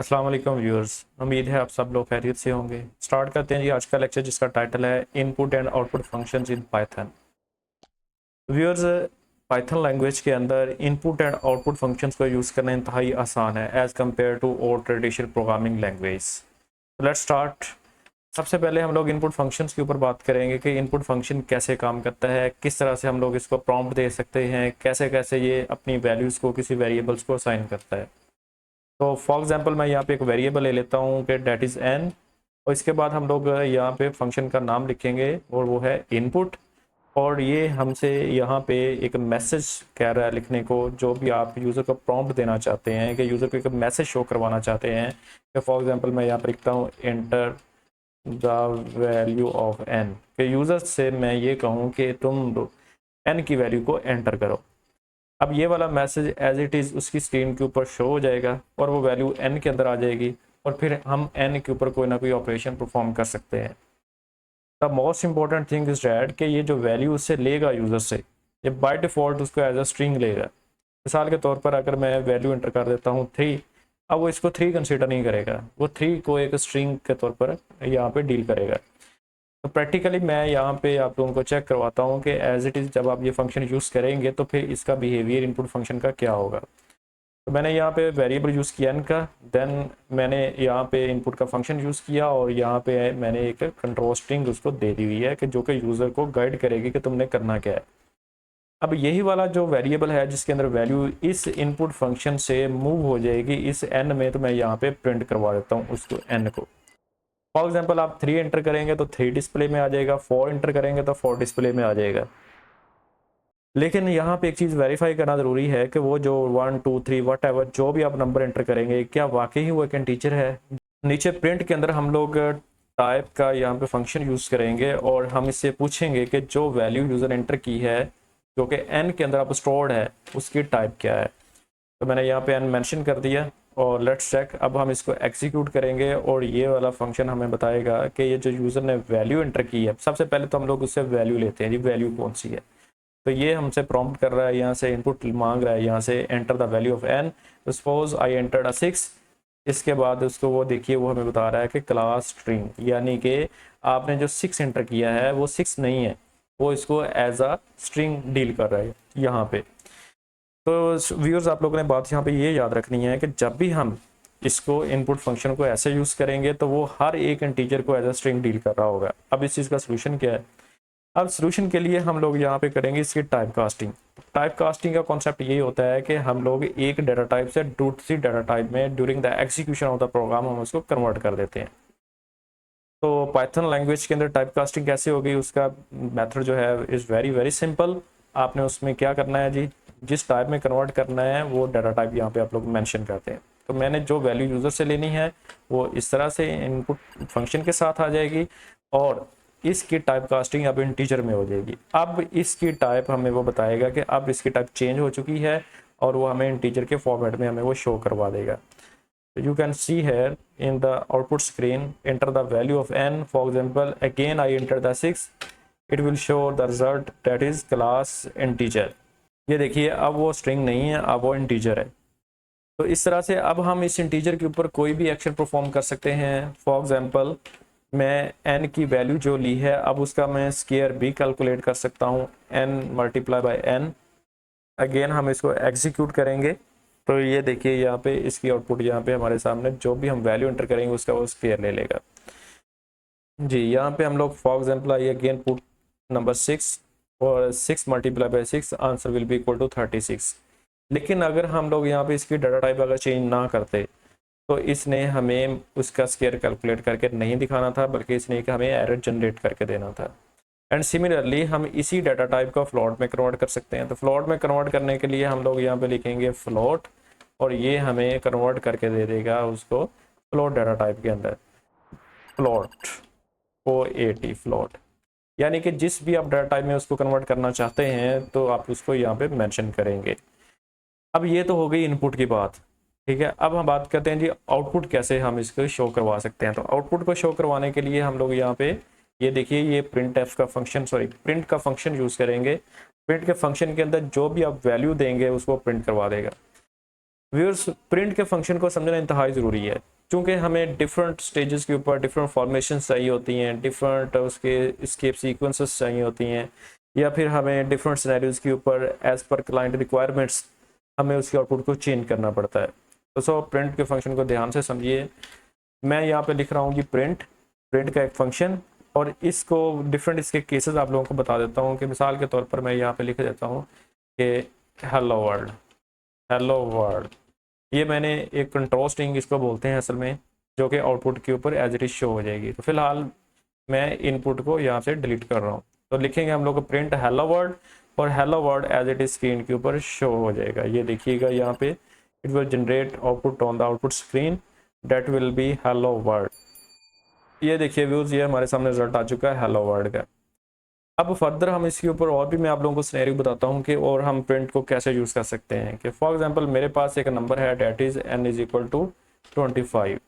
अस्सलाम वालेकुम व्यूअर्स, उम्मीद है आप सब लोग खैरियत से होंगे। स्टार्ट करते हैं जी आज का लेक्चर, जिसका टाइटल है input and output functions in Python. Viewers, Python language के अंदर इनपुट एंड आउटपुट फंक्शंस को यूज़ करना इंतहाई आसान है एज़ कम्पेयर टू और traditional programming language. Let's start. सबसे पहले हम लोग इनपुट फंक्शंस के ऊपर बात करेंगे कि इनपुट फंक्शन कैसे काम करता है, किस तरह से हम लोग इसको प्रॉम्प्ट दे सकते हैं, कैसे कैसे ये अपनी वैल्यूज़ को किसी वेरिएबल्स को असाइन करता है। तो फॉर एग्जांपल मैं यहाँ पे एक वेरिएबल ले लेता हूँ कि डेट इज़ एन, और इसके बाद हम लोग यहाँ पे फंक्शन का नाम लिखेंगे और वो है इनपुट। और ये हमसे यहाँ पे एक मैसेज कह रहा है लिखने को, जो भी आप यूज़र को प्रॉम्प्ट देना चाहते हैं कि यूज़र को एक मैसेज शो करवाना चाहते हैं कि फॉर एग्जांपल मैं यहाँ पर लिखता हूँ enter the value of n, कि यूज़र से मैं ये कहूँ कि तुम एन की वैल्यू को एंटर करो। अब ये वाला मैसेज एज इट इज़ उसकी स्क्रीन के ऊपर शो हो जाएगा और वो वैल्यू एन के अंदर आ जाएगी, और फिर हम एन के ऊपर कोई ना कोई ऑपरेशन परफॉर्म कर सकते हैं। The most important thing is that कि ये जो वैल्यू उससे लेगा यूज़र से, ये बाय डिफ़ॉल्ट उसको एज अ स्ट्रिंग लेगा। मिसाल के तौर पर अगर मैं वैल्यू एंटर कर देता हूँ 3, अब वो इसको 3 कंसिडर नहीं करेगा, वो 3 को एक स्ट्रिंग के तौर पर यहाँ पे डील करेगा। तो प्रैक्टिकली मैं यहाँ पे आप लोगों को चेक करवाता हूँ कि एज इट इज़ जब आप ये फंक्शन यूज़ करेंगे तो फिर इसका बिहेवियर इनपुट फंक्शन का क्या होगा। तो मैंने यहाँ पे वेरिएबल यूज़ किया इनका, देन मैंने यहाँ पे इनपुट का फंक्शन यूज़ किया और यहाँ पे मैंने एक कंट्रोल स्ट्रिंग उसको दे दी हुई है कि जो कि यूज़र को गाइड करेगी कि तुमने करना क्या है। अब यही वाला जो वेरिएबल है जिसके अंदर वैल्यू इस इनपुट फंक्शन से मूव हो जाएगी इस एन में, तो मैं यहाँ पे प्रिंट करवा देता हूँ उसको एन को। फॉर एग्जाम्पल आप 3 एंटर करेंगे तो 3 डिस्प्ले में आ जाएगा, 4 एंटर करेंगे तो 4 डिस्प्ले में आ जाएगा। लेकिन यहाँ पे एक चीज़ वेरीफाई करना ज़रूरी है कि वो जो 1 2 3 वट एवर जो भी आप नंबर एंटर करेंगे, क्या वाकई ही वो एक इंटीजर है। नीचे प्रिंट के अंदर हम लोग टाइप का यहाँ पे फंक्शन यूज़ करेंगे और हम इससे पूछेंगे कि जो वैल्यू यूज़र एंटर की है जो कि एन के अंदर आप स्टोर्ड है उसकी टाइप क्या है। तो मैंने यहाँ पे एन मेंशन कर दिया और लेट्स चेक। अब हम इसको एग्जीक्यूट करेंगे और ये वाला फंक्शन हमें बताएगा कि ये जो यूज़र ने वैल्यू एंटर की है, सबसे पहले तो हम लोग उससे वैल्यू लेते हैं, ये वैल्यू कौन सी है। तो ये हमसे प्रॉम्प्ट कर रहा है, यहाँ से इनपुट मांग रहा है, यहाँ से enter the value of n. Suppose I entered a 6। इसके बाद उसको वो देखिए वो हमें बता रहा है कि क्लास स्ट्रिंग, यानी कि आपने जो 6 एंटर किया है वो 6 नहीं है, वो इसको एज अ स्ट्रिंग डील कर रहा है यहाँ पे। तो व्यूअर्स, आप लोगों ने बात यहाँ पे ये याद रखनी है कि जब भी हम इसको इनपुट फंक्शन को ऐसे यूज़ करेंगे तो वो हर एक इंटीजर को एज अ स्ट्रिंग डील कर रहा होगा। अब इस चीज़ का सोल्यूशन क्या है। अब सोल्यूशन के लिए हम लोग यहाँ पे करेंगे इसकी टाइप कास्टिंग। टाइप कास्टिंग का कॉन्सेप्ट ये होता है कि हम लोग एक डाटा टाइप से दूसरी डाटा टाइप में during the execution of the program हम उसको कन्वर्ट कर देते हैं। तो पाइथन लैंग्वेज के अंदर टाइप कास्टिंग कैसे होगी, उसका मेथड जो है इज़ वेरी वेरी सिंपल। आपने उसमें क्या करना है जी, जिस टाइप में कन्वर्ट करना है वो डाटा टाइप यहाँ पे आप लोग मेंशन करते हैं। तो मैंने जो वैल्यू यूज़र से लेनी है वो इस तरह से इनपुट फंक्शन के साथ आ जाएगी और इसकी टाइप कास्टिंग अब इंटीजर में हो जाएगी। अब इसकी टाइप हमें वो बताएगा कि अब इसकी टाइप चेंज हो चुकी है और वो हमें इंटीजर के फॉर्मेट में हमें वो शो करवा देगा। You can see here in the output screen, enter the value of n. For example, again I enter the 6. It will show the result that is class integer. ये देखिए अब वो स्ट्रिंग नहीं है, अब वो इंटीजर है। तो इस तरह से अब हम इस इंटीजर के ऊपर कोई भी एक्शन परफॉर्म कर सकते हैं। फॉर एग्जांपल मैं n की वैल्यू जो ली है अब उसका मैं स्क्वायर भी कैलकुलेट कर सकता हूँ, n multiply by n। Again हम इसको एग्जीक्यूट करेंगे तो ये देखिए यहाँ पे इसकी आउटपुट यहाँ पे हमारे सामने जो भी हम वैल्यू एंटर करेंगे उसका वो स्क्वायर ले लेगा जी। यहाँ पे हम लोग for example I again put number 6 और 6 multiply by 6 answer will be equal to 36। लेकिन अगर हम लोग यहाँ पे इसकी डाटा टाइप अगर चेंज ना करते तो इसने हमें उसका स्क्वायर कैलकुलेट करके नहीं दिखाना था, बल्कि इसने हमें एरर जनरेट करके देना था। एंड सिमिलरली हम इसी डाटा टाइप को फ्लोट में कन्वर्ट कर सकते हैं। तो फ्लोट में कन्वर्ट करने के लिए हम लोग यहाँ पे लिखेंगे फ्लोट और ये हमें कन्वर्ट करके दे देगा उसको फ्लोट डाटा टाइप के अंदर। फ्लोट OAT फ्लोट, यानी कि जिस भी आप डाटा टाइप में उसको कन्वर्ट करना चाहते हैं तो आप उसको यहाँ पे मेंशन करेंगे। अब ये तो हो गई इनपुट की बात, ठीक है। अब हम बात करते हैं जी आउटपुट कैसे हम इसको शो करवा सकते हैं। तो आउटपुट को शो करवाने के लिए हम लोग यहाँ पे ये देखिए ये प्रिंट का फंक्शन यूज़ करेंगे। प्रिंट के फंक्शन के अंदर जो भी आप वैल्यू देंगे उसको प्रिंट करवा देगा। व्यूअर्स, प्रिंट के फंक्शन को समझना इंतहाई ज़रूरी है। चूँकि हमें डिफरेंट स्टेजेस के ऊपर डिफरेंट फॉर्मेशन चाहिए होती हैं, डिफरेंट उसके स्केप सीक्वेंसेस चाहिए होती हैं, या फिर हमें डिफरेंट सिनेरियोज के ऊपर एज पर क्लाइंट रिक्वायरमेंट्स हमें उसके आउटपुट को चेंज करना पड़ता है। तो सो प्रिंट के फंक्शन को ध्यान से समझिए। मैं यहाँ पे लिख रहा हूँ कि प्रिंट का एक फंक्शन, और इसको डिफरेंट इसके केसेस आप लोगों को बता देता हूँ कि मिसाल के तौर पर मैं यहाँ पे लिख देता हूँ कि हेलो वर्ल्ड, ये मैंने एक कंट्रोल स्ट्रिंग इसको बोलते हैं असल में, जो कि आउटपुट के ऊपर एज इट इज शो हो जाएगी। तो फिलहाल मैं इनपुट को यहाँ से डिलीट कर रहा हूँ। तो लिखेंगे हम लोग प्रिंट हेलो वर्ल्ड, और hello world as it is screen के ऊपर शो हो जाएगा। ये देखिएगा यहाँ पे, it will generate output on the output screen that will be hello world. ये देखिए व्यूज, ये हमारे सामने रिजल्ट आ चुका है हेलो वर्ल्ड का। अब फर्दर हम इसके ऊपर और भी मैं आप लोगों को सिनेरियो बताता हूँ कि और हम प्रिंट को कैसे यूज़ कर सकते हैं। कि फॉर एग्जांपल मेरे पास एक नंबर है that is n is equal to 25।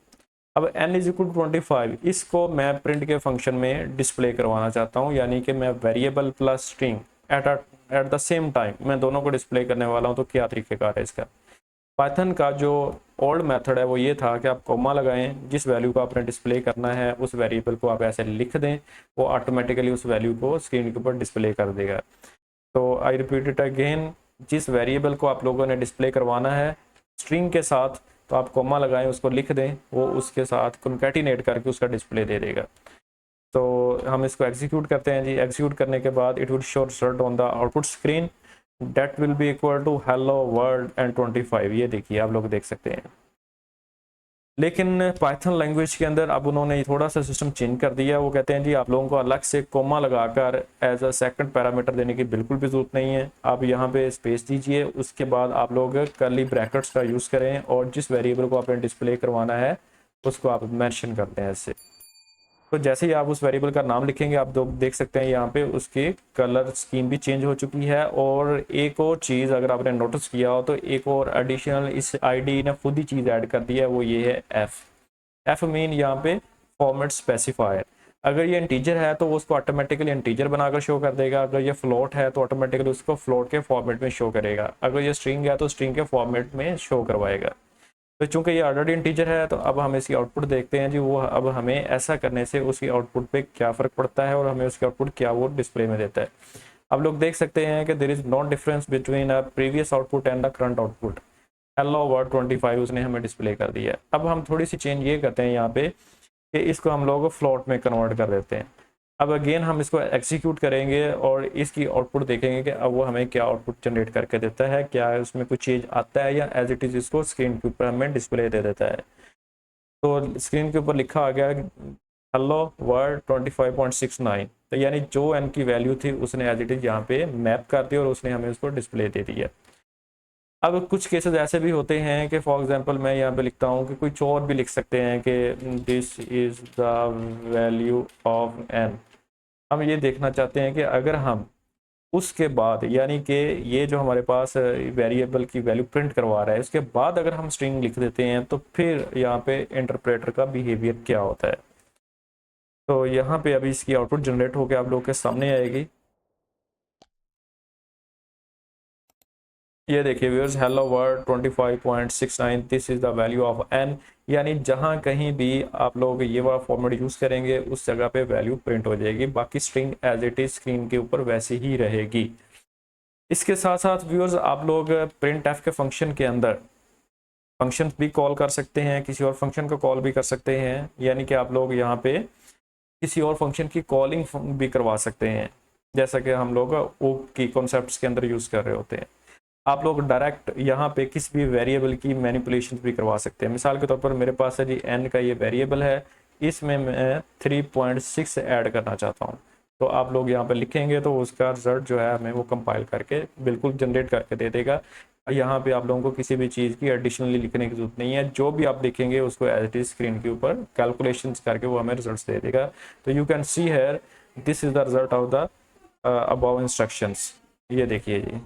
अब n इज इक्वल टू 25, इसको मैं प्रिंट के फंक्शन में डिस्प्ले करवाना चाहता हूँ, यानी कि मैं variable plus string at the same time मैं दोनों को डिस्प्ले करने वाला हूँ। तो क्या तरीक़ेकार है इसका? पाइथन का जो ओल्ड मेथड है वो ये था कि आप कोमा लगाएं, जिस वैल्यू को आपने डिस्प्ले करना है उस वेरिएबल को आप ऐसे लिख दें, वो ऑटोमेटिकली उस वैल्यू को स्क्रीन के ऊपर डिस्प्ले कर देगा। तो आई रिपीट इट अगेन, जिस वेरिएबल को आप लोगों ने डिस्प्ले करवाना है स्ट्रिंग के साथ, तो आप कोमा लगाएं, उसको लिख दें, वो उसके साथ कॉन्कैटिनेट करके उसका डिस्प्ले दे देगा। तो हम इसको एग्जीक्यूट करते हैं जी। एग्जीक्यूट करने के बाद it will show result on the output screen that will be equal to hello world and 25। ये देखिए आप लोग देख सकते हैं। लेकिन पाइथन लैंग्वेज के अंदर अब उन्होंने थोड़ा सा सिस्टम चेंज कर दिया। वो कहते हैं जी आप लोगों को अलग से कोमा लगाकर एज अ सेकंड पैरामीटर देने की बिल्कुल भी जरूरत नहीं है। आप यहाँ पे स्पेस दीजिए, उसके बाद आप लोग कर्ली ब्रैकेट्स का यूज़ करें, और जिस वेरिएबल को आपने डिस्प्ले करवाना है उसको आप मेंशन करते हैं ऐसे। तो जैसे ही आप उस वेरिएबल का नाम लिखेंगे, आप देख सकते हैं यहाँ पे उसकी कलर स्कीम भी चेंज हो चुकी है। और एक और चीज़ अगर आपने नोटिस किया हो तो एक और एडिशनल इस आईडी ने खुद ही चीज़ ऐड कर दी है, वो ये है एफ मीन यहाँ पे फॉर्मेट स्पेसिफायर। अगर ये इंटीजर है तो उसको ऑटोमेटिकली इंटीजर बनाकर शो कर देगा, अगर ये फ्लोट है तो ऑटोमेटिकली उसको फ्लोट के फॉर्मेट में शो करेगा, अगर ये स्ट्रिंग है तो स्ट्रिंग के फॉर्मेट में शो करवाएगा। तो चूंकि ये ऑलरेडी इंटीजर है, तो अब हम इसकी आउटपुट देखते हैं जी। वो अब हमें ऐसा करने से उसकी आउटपुट पे क्या फ़र्क पड़ता है और हमें उसकी आउटपुट क्या वो डिस्प्ले में देता है। अब लोग देख सकते हैं कि there is no difference between a previous output and the current output. Hello word 25 उसने हमें डिस्प्ले कर दिया। अब हम थोड़ी सी चेंज ये करते हैं यहाँ पे कि इसको हम लोग फ्लोट में कन्वर्ट कर देते हैं। अब अगेन हम इसको एग्जीक्यूट करेंगे और इसकी आउटपुट देखेंगे कि अब वो हमें क्या आउटपुट जनरेट करके देता है, क्या उसमें कुछ चीज़ आता है या एज इट इज़ इसको स्क्रीन के ऊपर हमें डिस्प्ले दे देता है। तो स्क्रीन के ऊपर लिखा आ गया हेलो वर्ड 25.69। तो यानी जो एन की वैल्यू थी उसने एज इट इज़ यहाँ पे मैप कर दी और उसने हमें उसको डिस्प्ले दे दिया। अब कुछ केसेस ऐसे भी होते हैं कि फॉर एग्जांपल मैं यहाँ पे लिखता हूँ कि कुछ और भी लिख सकते हैं कि this is the value of n. हम ये देखना चाहते हैं कि अगर हम उसके बाद, यानी कि ये जो हमारे पास वेरिएबल की वैल्यू प्रिंट करवा रहा है, उसके बाद अगर हम स्ट्रिंग लिख देते हैं तो फिर यहाँ पे इंटरप्रेटर का बिहेवियर क्या होता है। तो यहाँ पे अभी इसकी आउटपुट जनरेट होकर आप लोगों के सामने आएगी। ये देखिए viewers, hello world 25.69 this is the value of n. यानी जहां कहीं भी आप लोग ये वाला फॉर्मेट यूज करेंगे उस जगह पे वैल्यू प्रिंट हो जाएगी, बाकी string as it is screen के ऊपर वैसी ही रहेगी। इसके साथ साथ व्यूअर्स आप लोग प्रिंट एफ के फंक्शन के अंदर फंक्शन भी कॉल कर सकते हैं, किसी और फंक्शन को कॉल भी कर सकते हैं, यानी कि आप लोग यहाँ पे किसी और फंक्शन की कॉलिंग भी करवा सकते हैं, जैसा कि हम लोग ओ की कॉन्सेप्ट्स के अंदर यूज कर रहे होते हैं। आप लोग डायरेक्ट यहाँ पे किसी भी वेरिएबल की मैनिपुलेशन भी करवा सकते हैं। मिसाल के तौर पर मेरे पास है जी एन का ये वेरिएबल है, इसमें मैं 3.6 ऐड करना चाहता हूँ। तो आप लोग यहाँ पे लिखेंगे तो उसका रिजल्ट जो है हमें वो कंपाइल करके बिल्कुल जनरेट करके दे देगा। यहाँ पे आप लोगों को किसी भी चीज़ की एडिशनली लिखने की जरूरत नहीं है, जो भी आप लिखेंगे उसको एज इट इज स्क्रीन के ऊपर कैलकुलेशंस करके वो हमें रिजल्ट दे देगा। तो you can see here this is the result of the above instructions. ये देखिए जी।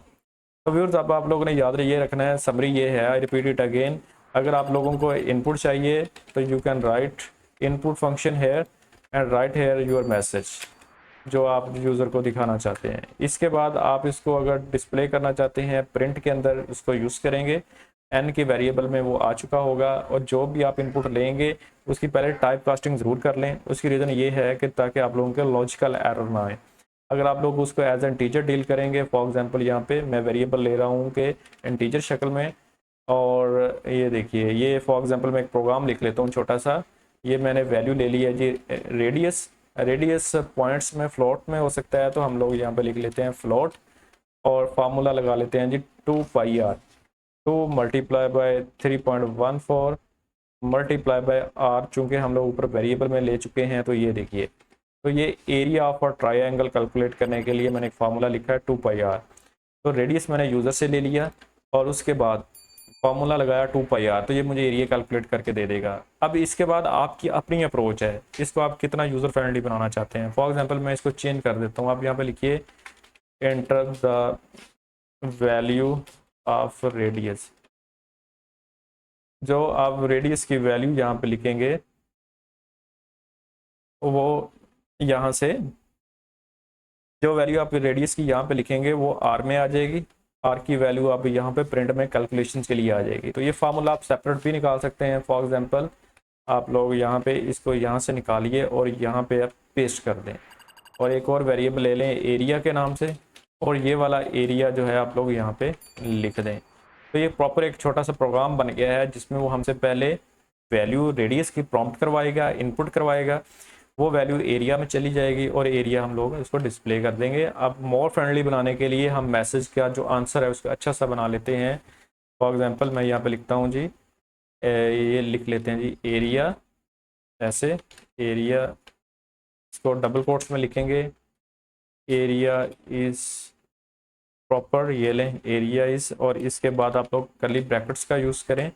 तो व्यूअर्स अब आप लोगों ने याद ये रखना है, समरी ये है, आई रिपीट इट अगेन। अगर आप लोगों को इनपुट चाहिए तो you can write input function here and write here your message जो आप यूज़र को दिखाना चाहते हैं। इसके बाद आप इसको अगर डिस्प्ले करना चाहते हैं प्रिंट के अंदर उसको यूज़ करेंगे। एन के वेरिएबल में वो आ चुका होगा। और जो भी आप इनपुट लेंगे उसकी पहले टाइप कास्टिंग ज़रूर कर लें। उसकी रीज़न ये है कि ताकि आप लोगों के लॉजिकल एरर ना आए। अगर आप लोग उसको एज एन टीचर डील करेंगे, फॉर एग्जांपल यहाँ पे मैं वेरिएबल ले रहा हूँ कि इंटीजर शक्ल में, और ये देखिए ये फॉर एग्जांपल मैं एक प्रोग्राम लिख लेता हूँ छोटा सा। ये मैंने वैल्यू ले ली है जी रेडियस। रेडियस पॉइंट्स में फ्लोट में हो सकता है, तो हम लोग यहाँ पे लिख लेते हैं फ्लोट, और फार्मूला लगा लेते हैं जी 2πr, 2 multiply by 3.14 multiply by r. चूँकि हम लोग ऊपर वेरिएबल में ले चुके हैं, तो ये देखिए, तो ये area of a triangle calculate करने के लिए मैंने एक फार्मूला लिखा है 2πr। तो रेडियस मैंने यूज़र से ले लिया और उसके बाद फार्मूला लगाया 2πr, तो ये मुझे एरिया कैलकुलेट करके दे देगा। अब इसके बाद आपकी अपनी अप्रोच है, इसको आप कितना यूज़र फ्रेंडली बनाना चाहते हैं। फॉर एग्जांपल मैं इसको चेंज कर देता हूँ। आप यहाँ पे लिखिए enter the value of radius. जो आप रेडियस की वैल्यू यहाँ पे लिखेंगे वो यहाँ से, जो वैल्यू आप रेडियस की यहाँ पे लिखेंगे वो आर में आ जाएगी। आर की वैल्यू आप यहाँ पे प्रिंट में कैलकुलेशन के लिए आ जाएगी। तो ये फार्मूला आप सेपरेट भी निकाल सकते हैं। फॉर एग्जांपल आप लोग यहाँ पे इसको यहाँ से निकालिए और यहाँ पे आप पेस्ट कर दें, और एक और वेरिएबल ले लें एरिया के नाम से, और ये वाला एरिया जो है आप लोग यहाँ पे लिख दें। तो ये प्रॉपर एक छोटा सा प्रोग्राम बन गया है जिसमें वो हमसे पहले वैल्यू रेडियस की प्रॉम्प्ट करवाएगा, इनपुट करवाएगा, वो वैल्यू एरिया में चली जाएगी और एरिया हम लोग इसको डिस्प्ले कर देंगे। अब मोर फ्रेंडली बनाने के लिए हम मैसेज का जो आंसर है उसको अच्छा सा बना लेते हैं। फॉर एग्जांपल मैं यहाँ पे लिखता हूँ जी, ये लिख लेते हैं जी एरिया, ऐसे एरिया, इसको डबल कोट्स में लिखेंगे, एरिया इज़ प्रॉपर, ये लें एरिया इज़, और इसके बाद आप लोग कर्ली ब्रैकेट्स का यूज़ करें,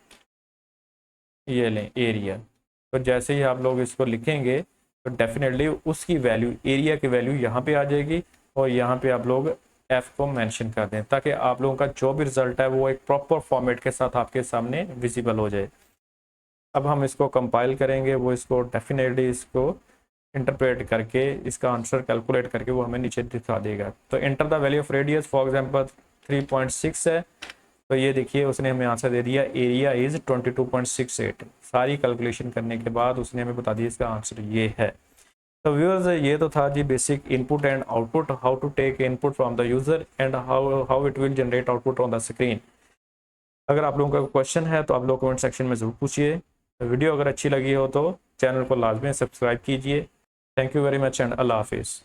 ये लें एरिया। तो जैसे ही आप लोग इसको लिखेंगे तो डेफिनेटली उसकी वैल्यू, एरिया की वैल्यू यहाँ पे आ जाएगी, और यहाँ पे आप लोग एफ को मेंशन कर दें ताकि आप लोगों का जो भी रिजल्ट है वो एक प्रॉपर फॉर्मेट के साथ आपके सामने विजिबल हो जाए। अब हम इसको कंपाइल करेंगे, वो इसको डेफिनेटली इसको इंटरप्रेट करके इसका आंसर कैलकुलेट करके वो हमें नीचे दिखा देगा। तो enter the value of radius for example 3.6 है, तो ये देखिए उसने हमें आंसर दे दिया एरिया इज़ 22.68। सारी कैलकुलेशन करने के बाद उसने हमें बता दिया इसका आंसर ये है। तो व्यूअर्स ये तो था जी basic input and output, how to take input from the user and how it will generate output on the screen. अगर आप लोगों का क्वेश्चन है तो आप लोग कमेंट सेक्शन में ज़रूर पूछिए। वीडियो अगर अच्छी लगी हो तो चैनल को लाजमी सब्सक्राइब कीजिए। Thank you very much and Allah हाफिज़।